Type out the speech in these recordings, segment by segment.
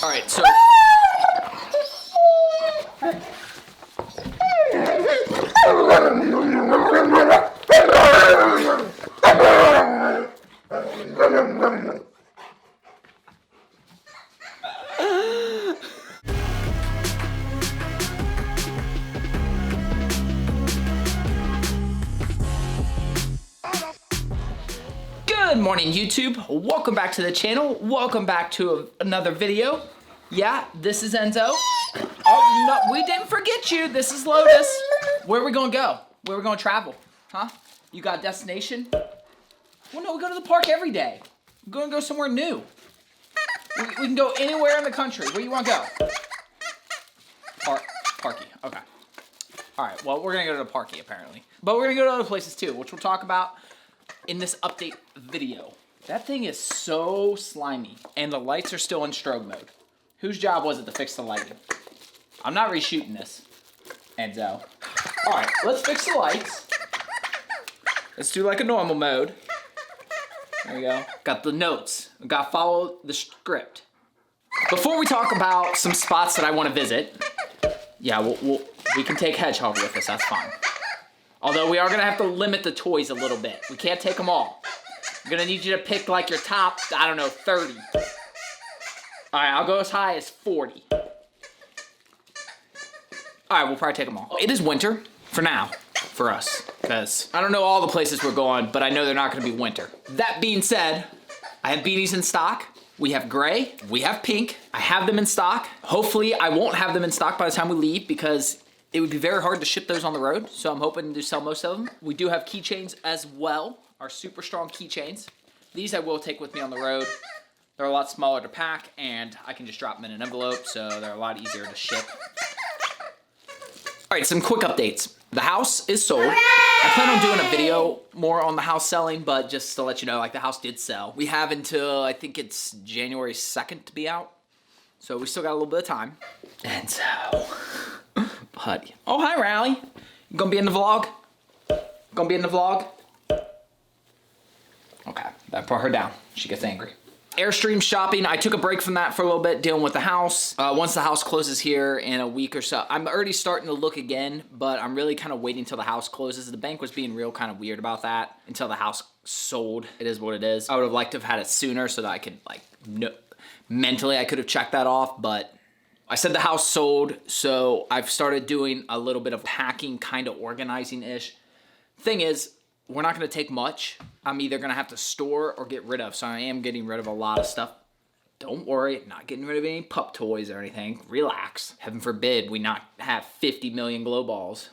All right, so. Good morning, YouTube. Welcome back to the channel. Welcome back to another video. Yeah, this is Enzo. Oh, no, we didn't forget you. This is Lotus. Where are we gonna go? Where are we gonna travel? Huh? You got a destination? Well, no, we go to the park every day. We're gonna go somewhere new. We can go anywhere in the country. Where you wanna go? Parky, okay. All right, well, we're gonna go to the Parky apparently. But we're gonna go to other places too, which we'll talk about in this update video. That thing is so slimy, and the lights are still in strobe mode. Whose job was it to fix the lighting? I'm not reshooting this, Enzo. All right, let's fix the lights. Let's do like a normal mode. There we go. Got the notes. We got to follow the script. Before we talk about some spots that I want to visit, yeah, we can take Hedgehog with us. That's fine. Although we are going to have to limit the toys a little bit. We can't take them all. I'm going to need you to pick like your top, I don't know, 30. All right, I'll go as high as 40. All right, we'll probably take them all. It is winter for now, for us, because I don't know all the places we're going, but I know they're not going to be winter. That being said, I have beanies in stock. We have gray, we have pink. I have them in stock. Hopefully, I won't have them in stock by the time we leave because it would be very hard to ship those on the road, so I'm hoping to sell most of them. We do have keychains as well, our super strong keychains. These I will take with me on the road. They're a lot smaller to pack, and I can just drop them in an envelope, so they're a lot easier to ship. All right, some quick updates. The house is sold. I plan on doing a video more on the house selling, but just to let you know, like the house did sell. We have until, I think it's January 2nd to be out, so we still got a little bit of time. And so, buddy. Oh, hi, Rally. You gonna be in the vlog? Gonna be in the vlog? Okay, that brought her down. She gets angry. Airstream shopping, I took a break from that for a little bit, dealing with the house. Once the house closes here in a week or so, I'm already starting to look again, but I'm really kind of waiting until the house closes. The bank was being real kind of weird about that until the house sold. It is what it is. I would have liked to have had it sooner so that I could, like, mentally I could have checked that off, but I said the house sold, so I've started doing a little bit of packing, kind of organizing-ish. Thing is, we're not going to take much. I'm either going to have to store or get rid of, so I am getting rid of a lot of stuff. Don't worry, not getting rid of any pup toys or anything. Relax. Heaven forbid we not have 50 million glow balls.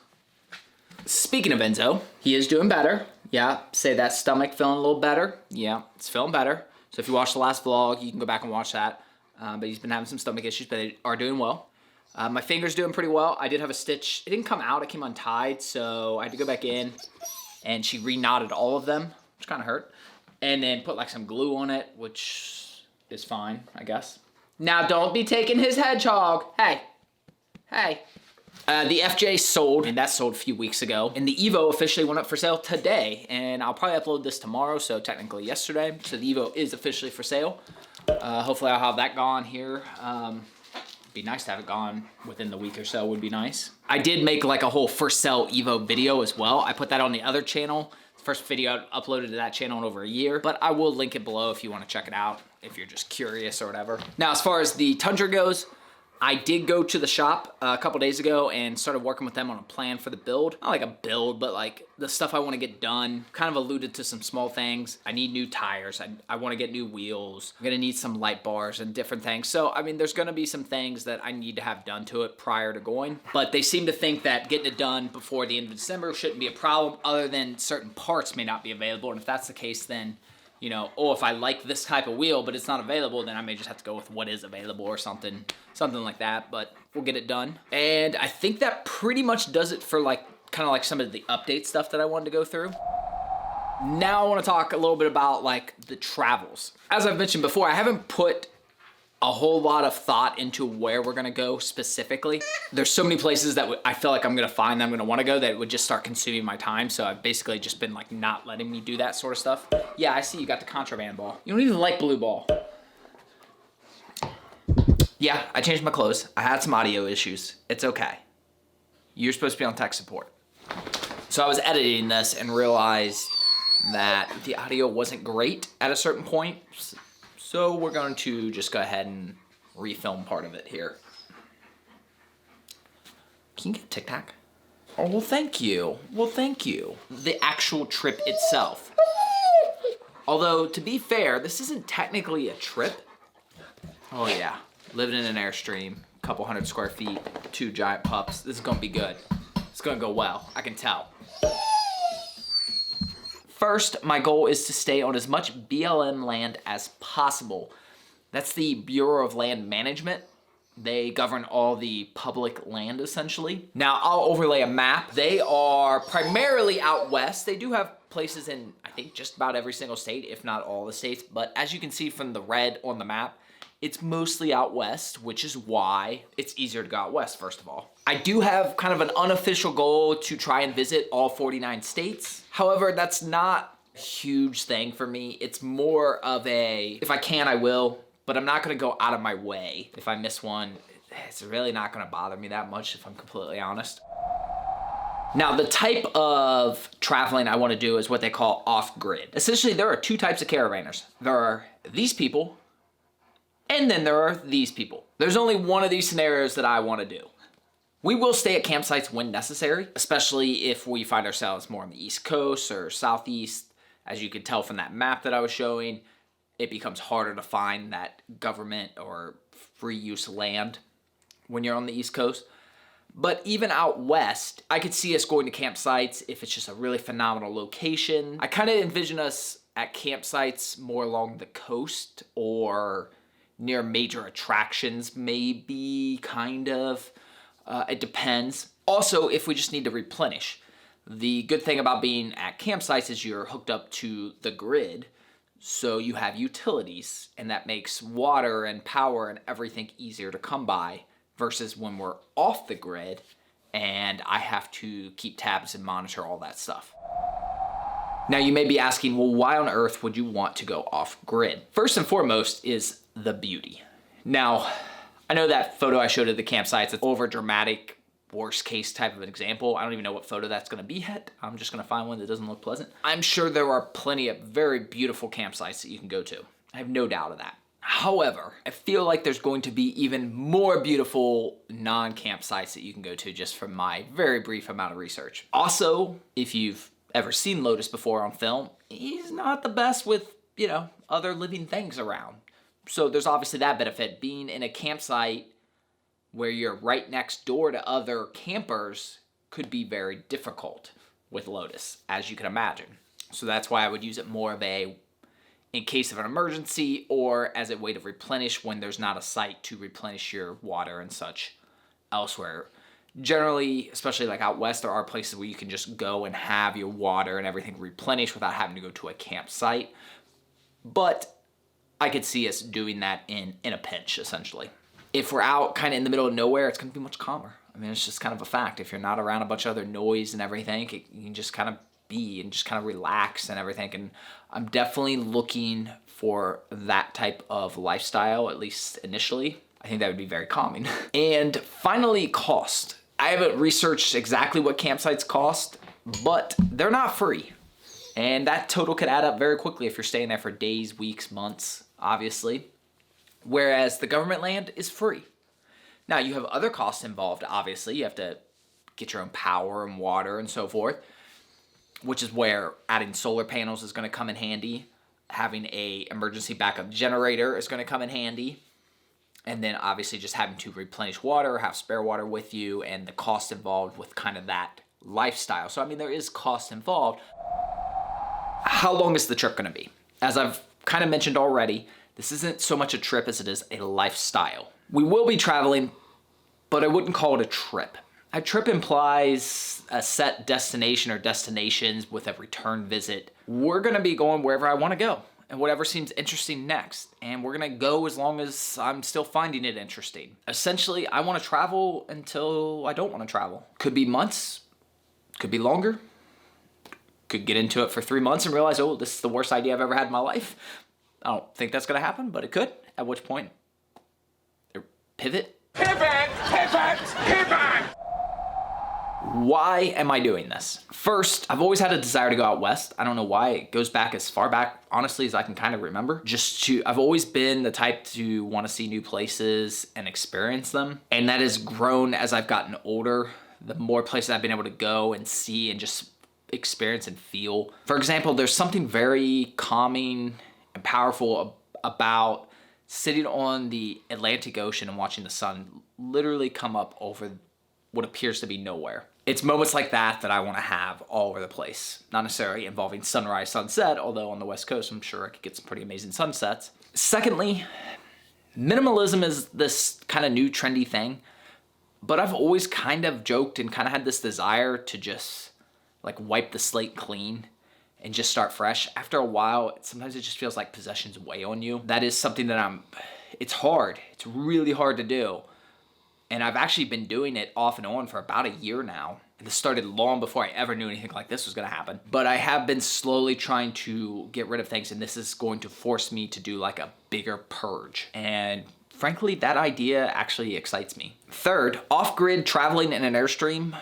Speaking of Enzo, he is doing better. Yeah, say that stomach feeling a little better. Yeah, it's feeling better. So if you watched the last vlog, you can go back and watch that. But he's been having some stomach issues, but they are doing well. My finger's doing pretty well. I did have a stitch. It didn't come out. It came untied, so I had to go back in. And she re-knotted all of them, which kind of hurt. And then put like some glue on it, which is fine, I guess. Now don't be taking his hedgehog. Hey, hey. The FJ sold, and that sold a few weeks ago. And the Evo officially went up for sale today. And I'll probably upload this tomorrow, so technically yesterday. So the Evo is officially for sale. Hopefully I'll have that gone here. Be nice to have it gone within the week or so, would be nice. I did make like a whole for sale Evo video as well. I put that on the other channel. First video I uploaded to that channel in over a year, but I will link it below if you want to check it out, if you're just curious or whatever. Now, as far as the Tundra goes, I did go to the shop a couple days ago and started working with them on a plan for the build. Not like a build, but like the stuff I want to get done. Kind of alluded to some small things. I need new tires. I want to get new wheels. I'm going to need some light bars and different things. So, I mean, there's going to be some things that I need to have done to it prior to going. But they seem to think that getting it done before the end of December shouldn't be a problem, other than certain parts may not be available. And if that's the case, then, you know, oh, if I like this type of wheel, but it's not available, then I may just have to go with what is available or something like that, but we'll get it done. And I think that pretty much does it for like, kind of like some of the update stuff that I wanted to go through. Now I want to talk a little bit about like the travels. As I've mentioned before, I haven't put a whole lot of thought into where we're gonna go specifically. There's so many places that I feel like I'm gonna find that I'm gonna wanna go that it would just start consuming my time. So I've basically just been like not letting me do that sort of stuff. Yeah, I see you got the contraband ball. You don't even like blue ball. Yeah, I changed my clothes. I had some audio issues. It's okay. You're supposed to be on tech support. So I was editing this and realized that the audio wasn't great at a certain point. So we're going to just go ahead and refilm part of it here. Can you get Tic Tac? Oh, well, thank you. Well, thank you. The actual trip itself. Although, to be fair, this isn't technically a trip. Oh yeah, living in an Airstream, couple 100 square feet, 2 giant pups. This is gonna be good. It's gonna go well, I can tell. First, my goal is to stay on as much BLM land as possible. That's the Bureau of Land Management. They govern all the public land, essentially. Now, I'll overlay a map. They are primarily out west. They do have places in, I think, just about every single state, if not all the states. But as you can see from the red on the map, it's mostly out west, which is why it's easier to go out west, first of all. I do have kind of an unofficial goal to try and visit all 49 states. However, that's not a huge thing for me. It's more of a, if I can, I will. But I'm not gonna go out of my way. If I miss one, it's really not gonna bother me that much, if I'm completely honest. Now, the type of traveling I wanna do is what they call off-grid. Essentially, there are 2 types of caravanners. There are these people, and then there are these people. There's only one of these scenarios that I wanna do. We will stay at campsites when necessary, especially if we find ourselves more on the East Coast or Southeast. As you can tell from that map that I was showing, it becomes harder to find that government or free use land when you're on the East Coast. But even out west, I could see us going to campsites if it's just a really phenomenal location. I kind of envision us at campsites more along the coast or near major attractions, maybe, kind of. It depends. Also, if we just need to replenish. The good thing about being at campsites is you're hooked up to the grid. So you have utilities, and that makes water and power and everything easier to come by versus when we're off the grid and I have to keep tabs and monitor all that stuff. Now you may be asking, well, why on earth would you want to go off grid? First and foremost is the beauty. Now, I know that photo I showed at the campsites, it's over dramatic, worst case type of an example. I don't even know what photo that's gonna be yet. I'm just gonna find one that doesn't look pleasant. I'm sure there are plenty of very beautiful campsites that you can go to. I have no doubt of that. However, I feel like there's going to be even more beautiful non-campsites that you can go to just from my very brief amount of research. Also, if you've ever seen Lotus before on film, he's not the best with, other living things around. So there's obviously that benefit. Being in a campsite where you're right next door to other campers could be very difficult with Lotus, as you can imagine. So that's why I would use it more of a, in case of an emergency, or as a way to replenish when there's not a site to replenish your water and such elsewhere. Generally, especially like out west, there are places where you can just go and have your water and everything replenished without having to go to a campsite. But I could see us doing that in a pinch, essentially. If we're out kind of in the middle of nowhere, it's going to be much calmer. I mean, it's just kind of a fact. If you're not around a bunch of other noise and everything, you can just kind of be and just kind of relax and everything. And I'm definitely looking for that type of lifestyle, at least initially. I think that would be very calming. And finally, cost. I haven't researched exactly what campsites cost, but they're not free. And that total could add up very quickly if you're staying there for days, weeks, months, obviously. Whereas the government land is free. Now, you have other costs involved, obviously. You have to get your own power and water and so forth, which is where adding solar panels is going to come in handy. Having a emergency backup generator is going to come in handy. And then obviously just having to replenish water, have spare water with you, and the cost involved with kind of that lifestyle. So, I mean, there is cost involved. How long is the trip going to be? As I've kind of mentioned already, this isn't so much a trip as it is a lifestyle. We will be traveling, but I wouldn't call it a trip. A trip implies a set destination or destinations with a return visit. We're gonna be going wherever I wanna go and whatever seems interesting next. And we're gonna go as long as I'm still finding it interesting. Essentially, I wanna travel until I don't wanna travel. Could be months, could be longer. Could get into it for 3 months and realize, oh, this is the worst idea I've ever had in my life. I don't think that's gonna happen, but it could, at which point it Pivot? Pivot! Pivot! Pivot! Why am I doing this? First, I've always had a desire to go out west. I don't know why. It goes back as far back, honestly, as I can kind of remember. I've always been the type to want to see new places and experience them. And that has grown as I've gotten older. The more places I've been able to go and see and just experience and feel. For example, there's something very calming and powerful about sitting on the Atlantic Ocean and watching the sun literally come up over what appears to be nowhere. It's moments like that that I want to have all over the place. Not necessarily involving sunrise, sunset, although on the West Coast, I'm sure I could get some pretty amazing sunsets. Secondly, minimalism is this kind of new trendy thing, but I've always kind of joked and kind of had this desire to just like wipe the slate clean and just start fresh. After a while, sometimes it just feels like possessions weigh on you. That is something that it's hard. It's really hard to do. And I've actually been doing it off and on for about a year now. And this started long before I ever knew anything like this was gonna happen. But I have been slowly trying to get rid of things, and this is going to force me to do like a bigger purge. And frankly, that idea actually excites me. Third, off-grid traveling in an Airstream.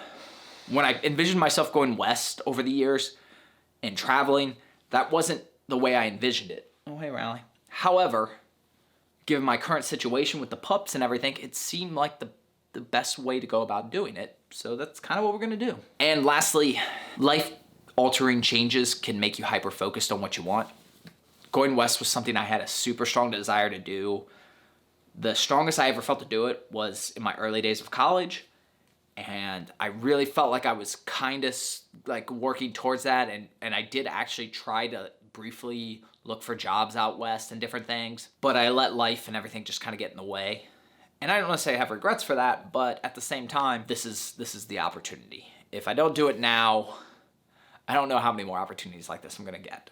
When I envisioned myself going west over the years and traveling, that wasn't the way I envisioned it. Oh, hey, Riley. However, given my current situation with the pups and everything, it seemed like the best way to go about doing it. So that's kind of what we're gonna do. And lastly, life-altering changes can make you hyper-focused on what you want. Going west was something I had a super strong desire to do. The strongest I ever felt to do it was in my early days of college. And I really felt like I was kind of like working towards that. And I did actually try to briefly look for jobs out west and different things, but I let life and everything just kind of get in the way. And I don't want to say I have regrets for that, but at the same time, this is the opportunity. If I don't do it now, I don't know how many more opportunities like this I'm gonna get.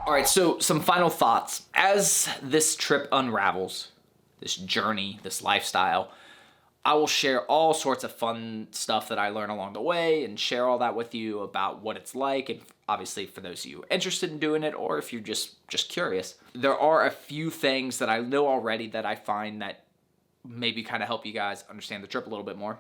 All right, so some final thoughts. As this trip unravels, this journey, this lifestyle, I will share all sorts of fun stuff that I learn along the way and share all that with you about what it's like, and obviously for those of you interested in doing it, or if you're just curious. There are a few things that I know already that I find that maybe kind of help you guys understand the trip a little bit more.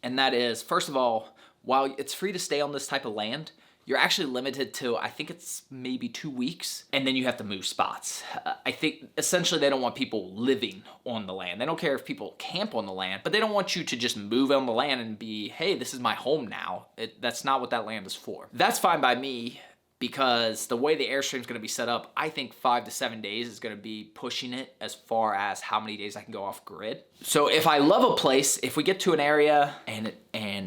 And that is, first of all, while it's free to stay on this type of land, you're actually limited to, I think it's maybe 2 weeks, and then you have to move spots. I think essentially they don't want people living on the land. They don't care if people camp on the land, but they don't want you to just move on the land and be, hey, this is my home now. That's not what that land is for. That's fine by me, because the way the Airstream is going to be set up, I think 5 to 7 days is going to be pushing it as far as how many days I can go off grid. So if I love a place, if we get to an area and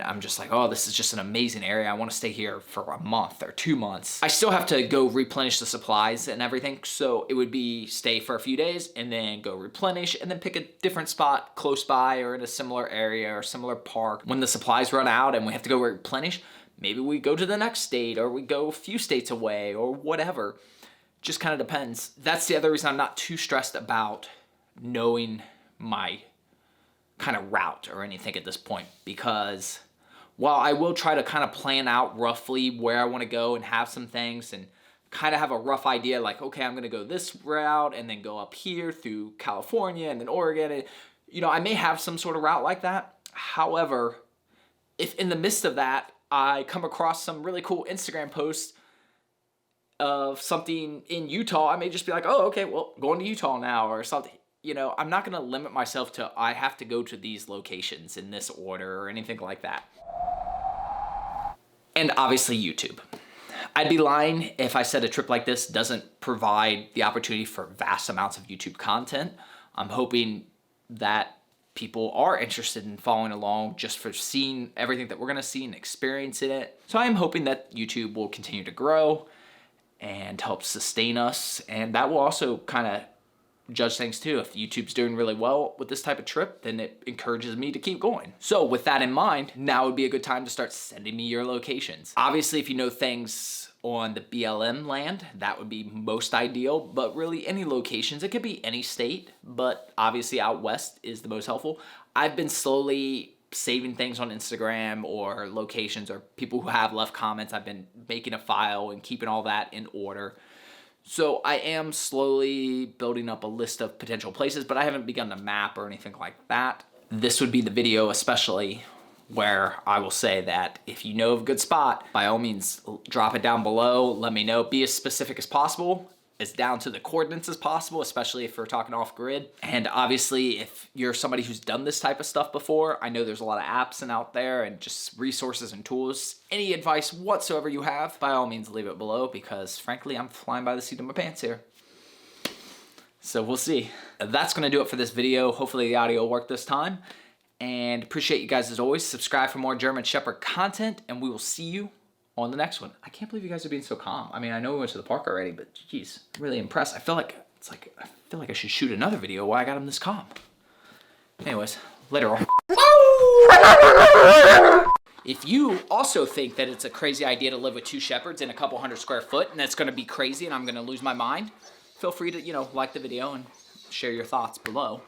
I'm just like, oh, this is just an amazing area, I want to stay here for a month or 2 months, I still have to go replenish the supplies and everything. So it would be stay for a few days and then go replenish and then pick a different spot close by or in a similar area or similar park. When the supplies run out and we have to go replenish, maybe we go to the next state or we go a few states away or whatever. Just kind of depends. That's the other reason I'm not too stressed about knowing my kind of route or anything at this point, because while I will try to kind of plan out roughly where I want to go and have some things and kind of have a rough idea, like, okay, I'm going to go this route and then go up here through California and then Oregon. And, you know, I may have some sort of route like that. However, if in the midst of that, I come across some really cool Instagram posts of something in Utah, I may just be like, oh, okay, well, going to Utah now or something. You know, I'm not going to limit myself to, I have to go to these locations in this order or anything like that. And obviously YouTube. I'd be lying if I said a trip like this doesn't provide the opportunity for vast amounts of YouTube content. I'm hoping that people are interested in following along just for seeing everything that we're going to see and experiencing it. So I am hoping that YouTube will continue to grow and help sustain us. And that will also kind of judge things too. If YouTube's doing really well with this type of trip, then it encourages me to keep going. So with that in mind, now would be a good time to start sending me your locations. Obviously, if you know things on the BLM land, that would be most ideal, but really any locations, it could be any state, but obviously out west is the most helpful. I've been slowly saving things on Instagram or locations or people who have left comments. I've been making a file and keeping all that in order. So I am slowly building up a list of potential places, but I haven't begun to map or anything like that. This would be the video especially where I will say that if you know of a good spot, by all means drop it down below. Let me know. Be as specific as possible, as down to the coordinates as possible, especially if we're talking off grid. And obviously if you're somebody who's done this type of stuff before, I know there's a lot of apps and out there and just resources and tools. Any advice whatsoever you have, by all means leave it below, because frankly, I'm flying by the seat of my pants here. So we'll see. That's gonna do it for this video. Hopefully the audio will work this time. And appreciate you guys as always. Subscribe for more German Shepherd content, and we will see you on the next one. I can't believe you guys are being so calm. I mean, I know we went to the park already, but geez, I'm really impressed. I feel like I should shoot another video while I got him this calm. Anyways, later on. If you also think that it's a crazy idea to live with 2 shepherds in a couple 100 square foot, and it's gonna be crazy and I'm gonna lose my mind, feel free to, like the video and share your thoughts below.